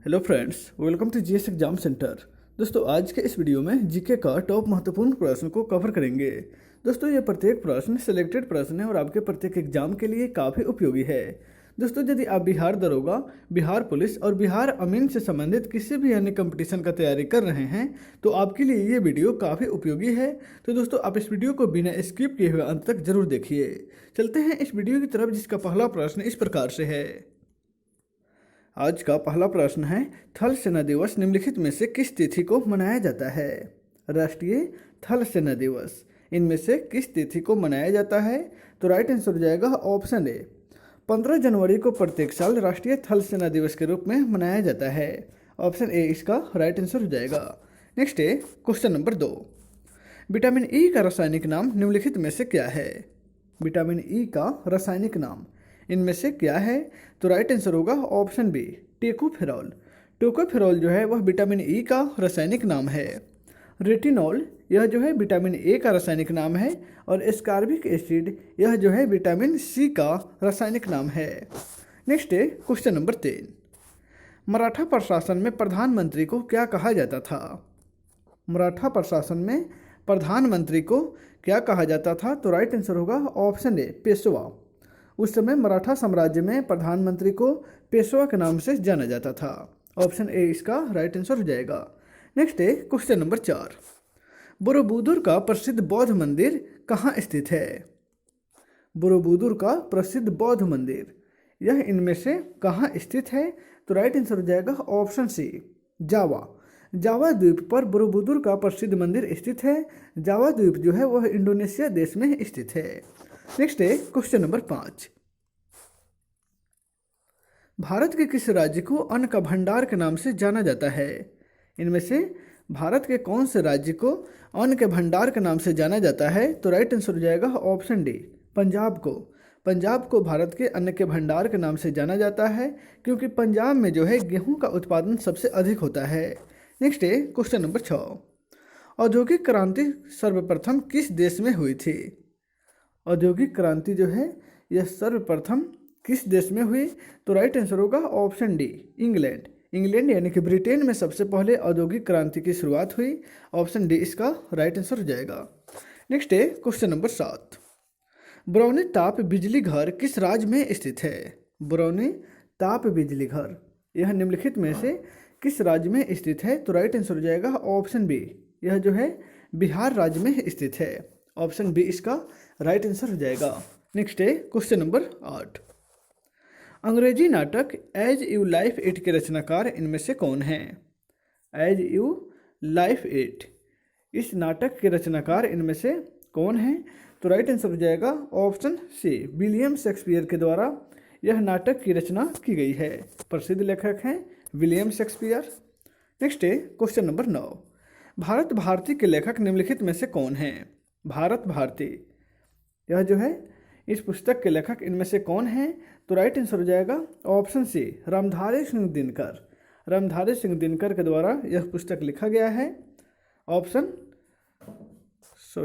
Hello friends, welcome to GS exam centre. दोस्तों, आज के इस वीडियो में जीके का टॉप महत्वपूर्ण प्रश्न को कवर करेंगे। दोस्तों, ये प्रत्येक प्रश्न सिलेक्टेड प्रश्न है और आपके प्रत्येक एग्जाम के लिए काफ़ी उपयोगी है। दोस्तों, यदि आप बिहार दरोगा, बिहार पुलिस और बिहार अमीन से संबंधित किसी भी अन्य कंपटीशन का तैयारी कर रहे हैं तो आपके लिए ये वीडियो काफ़ी उपयोगी है। तो दोस्तों, आप इस वीडियो को बिना स्किप किए हुए अंत तक जरूर देखिए। चलते हैं इस वीडियो की तरफ, जिसका पहला प्रश्न इस प्रकार से है। आज का पहला प्रश्न है, थल सेना दिवस निम्नलिखित में से किस तिथि को मनाया जाता है? राष्ट्रीय थल सेना दिवस इनमें से किस तिथि को मनाया जाता है? तो राइट आंसर हो जाएगा ऑप्शन ए, 15 जनवरी को प्रत्येक साल राष्ट्रीय थल सेना दिवस के रूप में मनाया जाता है। ऑप्शन ए इसका राइट आंसर हो जाएगा। नेक्स्ट है क्वेश्चन नंबर 2। विटामिन ई का रासायनिक नाम निम्नलिखित में से क्या है? विटामिन ई का रासायनिक नाम इनमें से क्या है? तो राइट आंसर होगा ऑप्शन बी, टोकोफेरॉल। टोकोफेरॉल जो है वह विटामिन ई का रासायनिक नाम है। रेटिनॉल यह जो है विटामिन ए का रासायनिक नाम है और एस्कॉर्बिक एसिड यह जो है विटामिन सी का रासायनिक नाम है। नेक्स्ट है क्वेश्चन नंबर 3। मराठा प्रशासन में प्रधानमंत्री को क्या कहा जाता था? मराठा प्रशासन में प्रधानमंत्री को क्या कहा जाता था? तो राइट आंसर होगा ऑप्शन ए, पेशवा। उस समय मराठा साम्राज्य में प्रधानमंत्री को पेशवा के नाम से जाना जाता था। ऑप्शन ए इसका राइट आंसर हो जाएगा। नेक्स्ट है क्वेश्चन नंबर 4। बोरोबुदुर का प्रसिद्ध बौद्ध मंदिर कहाँ स्थित है? बोरोबुदुर का प्रसिद्ध बौद्ध मंदिर यह इनमें से कहाँ स्थित है? तो राइट आंसर हो जाएगा ऑप्शन सी, जावा। जावा द्वीप पर बोरोबुदुर का प्रसिद्ध मंदिर स्थित है। जावा द्वीप जो है वह इंडोनेशिया देश में स्थित है। नेक्स्ट है क्वेश्चन नंबर 5। भारत के किस राज्य को अन्न का भंडार के नाम से जाना जाता है? इनमें से भारत के कौन से राज्य को अन्न के भंडार के नाम से जाना जाता है? तो राइट आंसर हो जाएगा ऑप्शन डी, पंजाब को। पंजाब को भारत के अन्न के भंडार के नाम से जाना जाता है क्योंकि पंजाब में जो है गेहूं का उत्पादन सबसे अधिक होता है। नेक्स्ट है क्वेश्चन नंबर 6। औद्योगिक क्रांति सर्वप्रथम किस देश में हुई थी? औद्योगिक क्रांति जो है यह सर्वप्रथम किस देश में हुई? तो राइट आंसर होगा ऑप्शन डी, इंग्लैंड। इंग्लैंड यानी कि ब्रिटेन में सबसे पहले औद्योगिक क्रांति की शुरुआत हुई। ऑप्शन डी इसका राइट आंसर हो जाएगा। नेक्स्ट है क्वेश्चन नंबर 7। बरौनी ताप बिजली घर किस राज्य में स्थित है? बरौनी ताप बिजली घर यह निम्नलिखित में से किस राज्य में स्थित है? तो राइट आंसर हो जाएगा ऑप्शन बी, यह जो है बिहार राज्य में स्थित है। ऑप्शन बी इसका राइट आंसर हो जाएगा। नेक्स्ट है क्वेश्चन नंबर 8। अंग्रेजी नाटक एज यू लाइफ इट के रचनाकार इनमें से कौन है? एज यू लाइफ इट इस नाटक के रचनाकार इनमें से कौन है? तो राइट आंसर हो जाएगा ऑप्शन सी, विलियम शेक्सपियर के द्वारा यह नाटक की रचना की गई है। प्रसिद्ध लेखक हैं विलियम शेक्सपियर। नेक्स्ट है क्वेश्चन नंबर 9। भारत भारती के लेखक निम्नलिखित में से कौन है? भारत भारती यह जो है इस पुस्तक के लेखक इनमें से कौन है? तो राइट आंसर हो जाएगा ऑप्शन सी, रामधारी सिंह दिनकर। रामधारी सिंह दिनकर के द्वारा यह पुस्तक लिखा गया है। ऑप्शन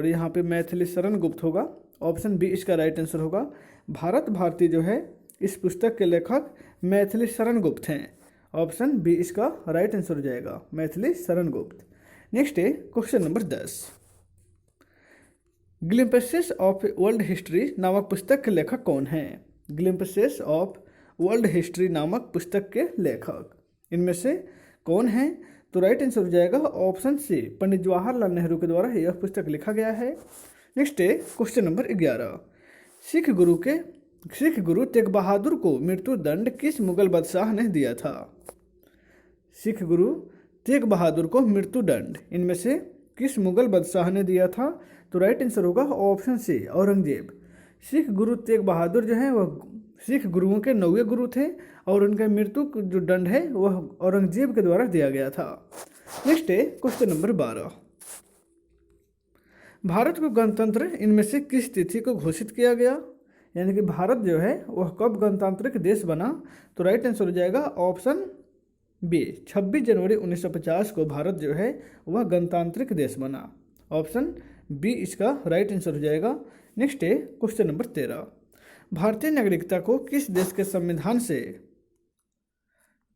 यहाँ पे मैथिली शरण गुप्त होगा। ऑप्शन बी इसका राइट आंसर होगा। भारत भारती जो है इस पुस्तक के लेखक मैथिली शरण गुप्त हैं। ऑप्शन बी इसका राइट आंसर हो जाएगा, मैथिली शरण गुप्त। नेक्स्ट है question number 10। Glimpses of world history नामक पुस्तक के लेखक कौन हैं? ग्लिम्पसेस ऑफ वर्ल्ड हिस्ट्री नामक पुस्तक के लेखक इनमें से कौन हैं? तो राइट आंसर हो जाएगा ऑप्शन सी, पंडित जवाहरलाल नेहरू के द्वारा यह पुस्तक लिखा गया है। नेक्स्ट है क्वेश्चन नंबर 11। सिख गुरु तेग बहादुर को मृत्यु दंड किस मुगल बादशाह ने दिया था? सिख गुरु तेग बहादुर को मृत्यु दंड इनमें से किस मुगल बादशाह ने दिया था? तो राइट आंसर होगा ऑप्शन सी, औरंगजेब। सिख गुरु तेग बहादुर जो है वह सिख गुरुओं के 9वें गुरु थे और उनका मृत्यु जो दंड है वह औरंगजेब के द्वारा दिया गया था। नेक्स्ट है क्वेश्चन नंबर 12। भारत को गणतंत्र इनमें से किस तिथि को घोषित किया गया? यानी कि भारत जो है वह कब गणतांत्रिक देश बना? तो राइट आंसर हो जाएगा ऑप्शन बी, 26 जनवरी 1950 को भारत जो है वह गणतांत्रिक देश बना। ऑप्शन बी इसका राइट आंसर हो जाएगा। नेक्स्ट है क्वेश्चन नंबर 13। भारतीय नागरिकता को किस देश के संविधान से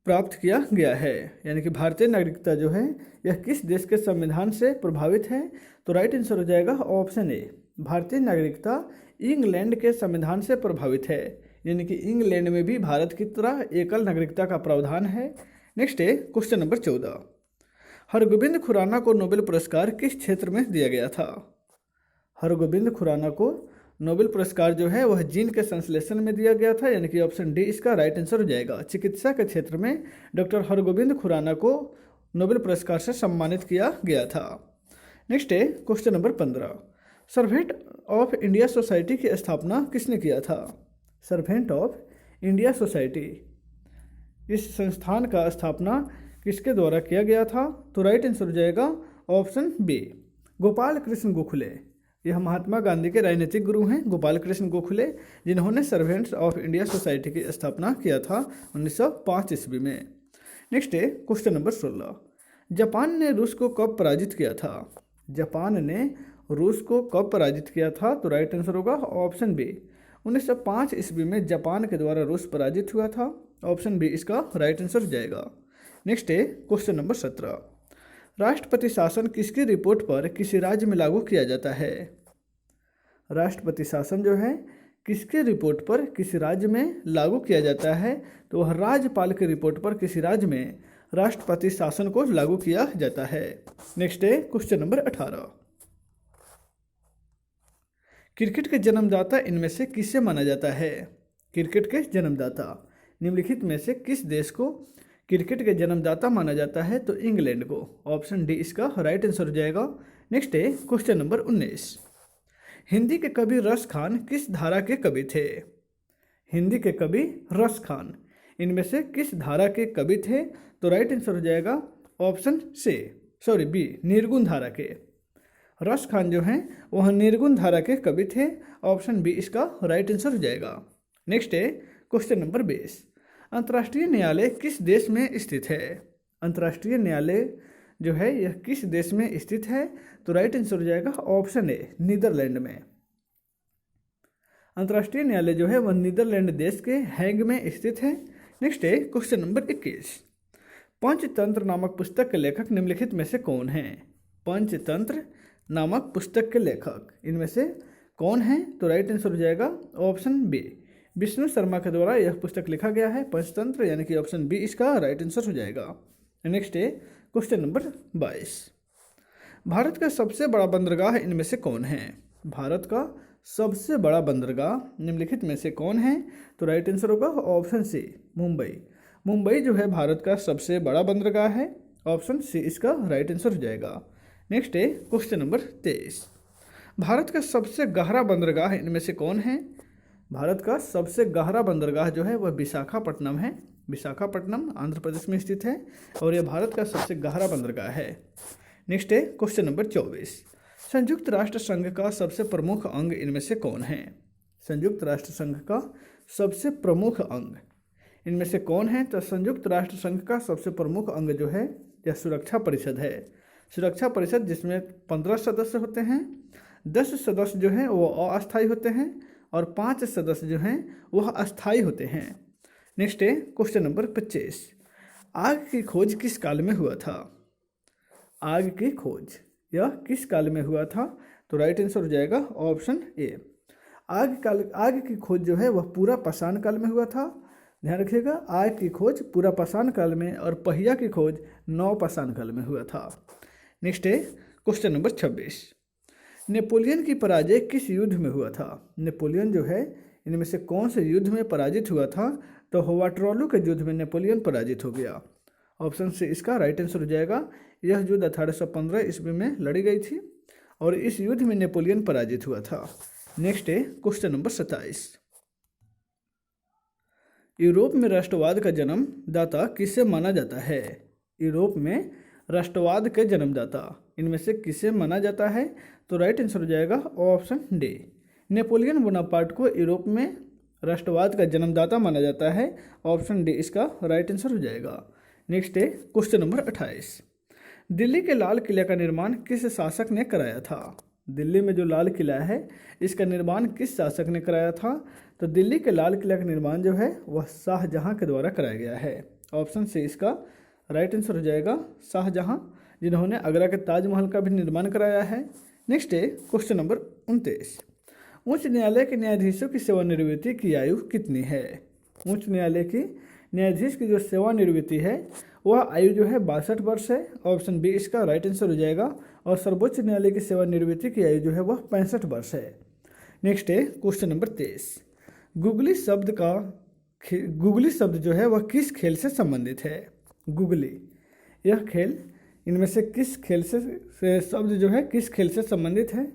प्राप्त किया गया है। यानी कि भारतीय नागरिकता जो है यह किस देश के संविधान से प्रभावित है? तो राइट आंसर हो जाएगा ऑप्शन ए, भारतीय नागरिकता इंग्लैंड के संविधान से प्रभावित है। यानी कि इंग्लैंड में भी भारत की तरह एकल नागरिकता का प्रावधान है। नेक्स्ट है क्वेश्चन नंबर 14, हरगोबिंद खुराना को नोबेल पुरस्कार किस क्षेत्र में दिया गया था? हरगोबिंद खुराना को नोबेल पुरस्कार जो है वह जीन के संश्लेषण में दिया गया था। यानी कि ऑप्शन डी इसका राइट आंसर हो जाएगा। चिकित्सा के क्षेत्र में डॉक्टर हरगोबिंद खुराना को नोबेल पुरस्कार से सम्मानित किया गया था। नेक्स्ट है question number 15, servant of India society की स्थापना किसने किया था? सर्वेंट ऑफ इंडिया सोसाइटी, इस संस्थान का स्थापना किसके द्वारा किया गया था? तो राइट आंसर हो जाएगा ऑप्शन बी, गोपाल कृष्ण गोखले। यह महात्मा गांधी के राजनीतिक गुरु हैं गोपाल कृष्ण गोखले, जिन्होंने सर्वेंट्स ऑफ इंडिया सोसाइटी की स्थापना किया था 1905 ईस्वी में। नेक्स्ट है क्वेश्चन नंबर 16, जापान ने रूस को कब पराजित किया था? जापान ने रूस को कब पराजित किया था? तो राइट आंसर होगा ऑप्शन बी, 1905 ईस्वी में जापान के द्वारा रूस पराजित हुआ था। ऑप्शन बी इसका राइट आंसर हो जाएगा। नेक्स्ट है क्वेश्चन नंबर 17, राष्ट्रपति शासन किसकी रिपोर्ट पर किसी राज्य में लागू किया जाता है? राष्ट्रपति शासन जो है किसके रिपोर्ट पर किसी राज्य में लागू किया जाता है? तो वह राज्यपाल की रिपोर्ट पर किसी राज्य में राष्ट्रपति शासन को लागू किया जाता है। नेक्स्ट है क्वेश्चन नंबर 18, क्रिकेट के जन्मदाता इनमें से किसे माना जाता है? क्रिकेट के जन्मदाता निम्नलिखित में से किस देश को क्रिकेट के जन्मदाता माना जाता है? तो इंग्लैंड को। ऑप्शन डी इसका राइट आंसर हो जाएगा। नेक्स्ट है क्वेश्चन नंबर 19, हिंदी के कवि रस खान किस धारा के कवि थे? हिंदी के कवि रस खान इनमें से किस धारा के कवि थे? तो राइट आंसर हो जाएगा ऑप्शन बी, निर्गुण धारा के। रस खान जो हैं वह निर्गुण धारा के कवि थे। ऑप्शन बी इसका राइट आंसर हो जाएगा। नेक्स्ट है क्वेश्चन नंबर 20, अंतर्राष्ट्रीय न्यायालय किस देश में स्थित है? अंतर्राष्ट्रीय न्यायालय जो है यह किस देश में स्थित है? तो राइट आंसर हो जाएगा ऑप्शन ए, नीदरलैंड में। अंतर्राष्ट्रीय न्यायालय जो है वह नीदरलैंड देश के हैग में स्थित है। नेक्स्ट है क्वेश्चन नंबर 21, पंचतंत्र नामक पुस्तक के लेखक निम्नलिखित में से कौन हैं? पंचतंत्र नामक पुस्तक के लेखक इनमें से कौन है? तो राइट आंसर हो जाएगा ऑप्शन बी, विष्णु शर्मा के द्वारा यह पुस्तक लिखा गया है पंचतंत्र। यानी कि ऑप्शन बी इसका राइट आंसर हो जाएगा। नेक्स्ट है क्वेश्चन नंबर 22, भारत का सबसे बड़ा बंदरगाह इनमें से कौन है? भारत का सबसे बड़ा बंदरगाह निम्नलिखित में से कौन है? तो राइट आंसर होगा ऑप्शन सी, मुंबई। मुंबई जो है भारत का सबसे बड़ा बंदरगाह है। ऑप्शन सी इसका राइट आंसर हो जाएगा। नेक्स्ट है क्वेश्चन नंबर 23, भारत का सबसे गहरा बंदरगाह इनमें से कौन है? भारत का सबसे गहरा बंदरगाह जो है वह विशाखापट्टनम है। विशाखापट्टनम आंध्र प्रदेश में स्थित है और यह भारत का सबसे गहरा बंदरगाह है। नेक्स्ट है क्वेश्चन नंबर 24, संयुक्त राष्ट्र संघ का सबसे प्रमुख अंग इनमें से कौन है? संयुक्त राष्ट्र संघ का सबसे प्रमुख अंग इनमें से कौन है? तो संयुक्त राष्ट्र संघ का सबसे प्रमुख अंग जो है यह सुरक्षा परिषद है। सुरक्षा परिषद जिसमें 15 सदस्य होते हैं, 10 सदस्य जो हैं वो अस्थायी होते हैं और 5 सदस्य जो हैं वह अस्थायी होते हैं। नेक्स्ट है क्वेश्चन नंबर 25, आग की खोज किस काल में हुआ था? आग की खोज यह किस काल में हुआ था? तो राइट आंसर हो जाएगा ऑप्शन ए, आग की खोज जो है वह पूरा पाषाण काल में हुआ था। ध्यान रखिएगा, आग की खोज पूरा पाषाण काल में और पहिया की खोज नव पाषाण काल में हुआ था। नेक्स्ट है क्वेश्चन नंबर 26, नेपोलियन की पराजय किस युद्ध में हुआ था? नेपोलियन जो है इनमें से कौन से युद्ध में पराजित हुआ था? तो वाटरलू के युद्ध में नेपोलियन पराजित हो गया। ऑप्शन से इसका राइट आंसर हो जाएगा। यह युद्ध 1815 ईस्वी में लड़ी गई थी और इस युद्ध में नेपोलियन पराजित हुआ था। नेक्स्ट है क्वेश्चन नंबर 27, यूरोप में राष्ट्रवाद का जन्मदाता किसे माना जाता है? यूरोप में राष्ट्रवाद के जन्मदाता इनमें से किसे माना जाता है? तो राइट आंसर हो जाएगा ऑप्शन डी, नेपोलियन बोनापार्ट को यूरोप में राष्ट्रवाद का जन्मदाता माना जाता है। ऑप्शन डी इसका राइट आंसर हो जाएगा। नेक्स्ट है क्वेश्चन नंबर 28, दिल्ली के लाल किले का निर्माण किस शासक ने कराया था? दिल्ली में जो लाल किला है इसका निर्माण किस शासक ने कराया था? तो दिल्ली के लाल किला का निर्माण जो है वह शाहजहां के द्वारा कराया गया है। ऑप्शन सी इसका राइट आंसर हो जाएगा शाहजहां, जिन्होंने आगरा के ताजमहल का भी निर्माण कराया है। नेक्स्ट है क्वेश्चन नंबर 29। उच्च न्यायालय के न्यायाधीशों की सेवानिवृत्ति की आयु कितनी है? उच्च न्यायालय की न्यायाधीश की जो सेवानिवृत्ति है वह आयु जो है 62 वर्ष है। ऑप्शन बी इसका राइट आंसर हो जाएगा। और सर्वोच्च न्यायालय की सेवानिवृत्ति की आयु जो है वह 65 वर्ष है। नेक्स्ट है क्वेश्चन नंबर 23। गुगली शब्द जो है वह किस खेल से संबंधित है? गुगली, यह खेल इनमें से किस खेल से शब्द जो है किस खेल से संबंधित है?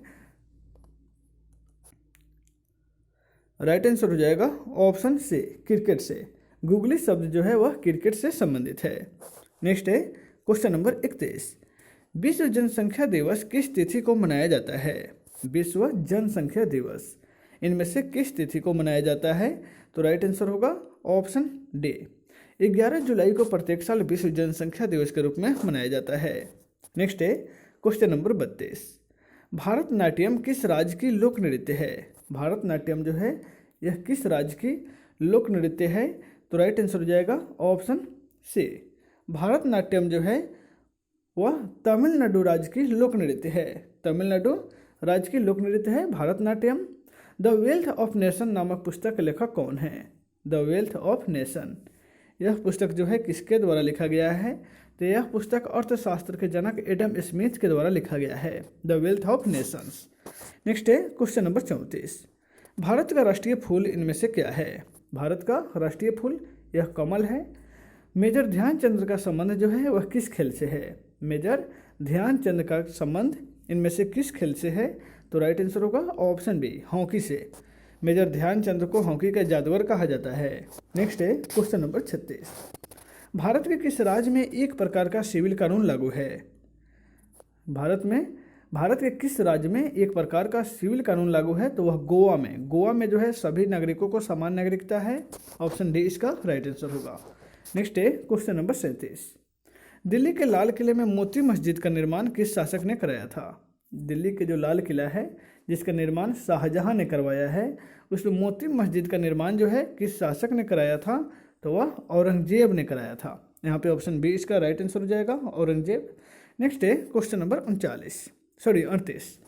राइट आंसर हो जाएगा ऑप्शन सी क्रिकेट से। गुगली शब्द जो है वह क्रिकेट से संबंधित है। नेक्स्ट है क्वेश्चन नंबर 31। विश्व जनसंख्या दिवस किस तिथि को मनाया जाता है? विश्व जनसंख्या दिवस इनमें से किस तिथि को मनाया जाता है? तो राइट आंसर होगा ऑप्शन डी 11 जुलाई को प्रत्येक साल विश्व जनसंख्या दिवस के रूप में मनाया जाता है। नेक्स्ट है क्वेश्चन नंबर 32। भारतनाट्यम किस राज्य की लोक नृत्य है? भारतनाट्यम जो है यह किस राज्य की लोक नृत्य है? तो राइट आंसर हो जाएगा ऑप्शन सी। भारतनाट्यम जो है वह तमिलनाडु राज्य की लोक नृत्य है। तमिलनाडु राज्य की लोक नृत्य है Bharatanatyam. The wealth of nation नामक पुस्तक के लेखक कौन है? द वेल्थ ऑफ नेशन, यह पुस्तक जो है किसके द्वारा लिखा गया है? तो यह पुस्तक अर्थशास्त्र के जनक एडम स्मिथ के द्वारा लिखा गया है, the wealth of Nations. Next है क्वेश्चन नंबर 34। भारत का राष्ट्रीय फूल इनमें से क्या है? भारत का राष्ट्रीय फूल यह कमल है। मेजर ध्यानचंद्र का संबंध जो है वह किस खेल से है? मेजर ध्यानचंद का संबंध इनमें से किस खेल से है? तो राइट आंसर होगा ऑप्शन बी हॉकी से। मेजर ध्यानचंद को हॉकी का जादूगर कहा जाता है। नेक्स्ट है क्वेश्चन नंबर 36। भारत के किस राज्य में एक प्रकार का सिविल कानून लागू है? भारत के किस राज्य में एक प्रकार का सिविल कानून लागू है? तो वह गोवा में। गोवा में जो है सभी नागरिकों को समान नागरिकता है। ऑप्शन डी इसका राइट आंसर होगा। नेक्स्ट है क्वेश्चन नंबर 37। दिल्ली के लाल किले में मोती मस्जिद का निर्माण किस शासक ने कराया था? दिल्ली के जो लाल किला है जिसका निर्माण शाहजहां ने करवाया है, उसमें मोती मस्जिद का निर्माण जो है किस शासक ने कराया था? तो वह औरंगजेब ने कराया था। यहाँ पे ऑप्शन बी इसका राइट आंसर हो जाएगा, औरंगजेब। नेक्स्ट है क्वेश्चन नंबर 38।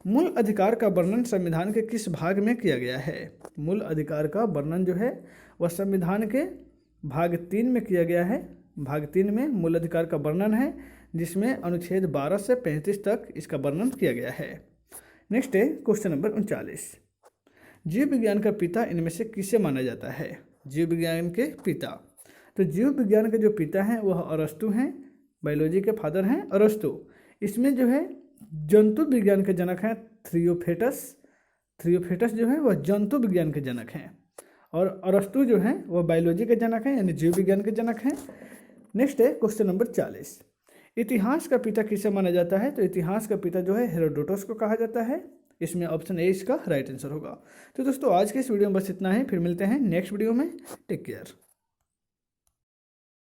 मूल अधिकार का वर्णन संविधान के किस भाग में किया गया है? मूल अधिकार का वर्णन जो है वह संविधान के भाग 3 में किया गया है। भाग 3 में मूल अधिकार का वर्णन है, जिसमें अनुच्छेद 12 से 35 तक इसका वर्णन किया गया है। नेक्स्ट है क्वेश्चन नंबर 39। जीव विज्ञान का पिता इनमें से किसे माना जाता है? जीव विज्ञान के पिता, तो जीव विज्ञान के जो पिता हैं वह अरस्तु हैं, बायोलॉजी के फादर हैं अरस्तु। इसमें जो है जंतु विज्ञान के जनक हैं थ्रियोफेटस जो है वह जंतु विज्ञान के जनक हैं, और अरस्तु जो हैं वह बायोलॉजी के जनक हैं, यानी जीव विज्ञान के जनक हैं। नेक्स्ट है क्वेश्चन नंबर 40। इतिहास का पिता किसे माना जाता है? तो इतिहास का पिता जो है हेरोडोटस को कहा जाता है। इसमें ऑप्शन ए इसका राइट आंसर होगा। तो दोस्तों आज के इस वीडियो में बस इतना ही, फिर मिलते हैं नेक्स्ट वीडियो में। Take care.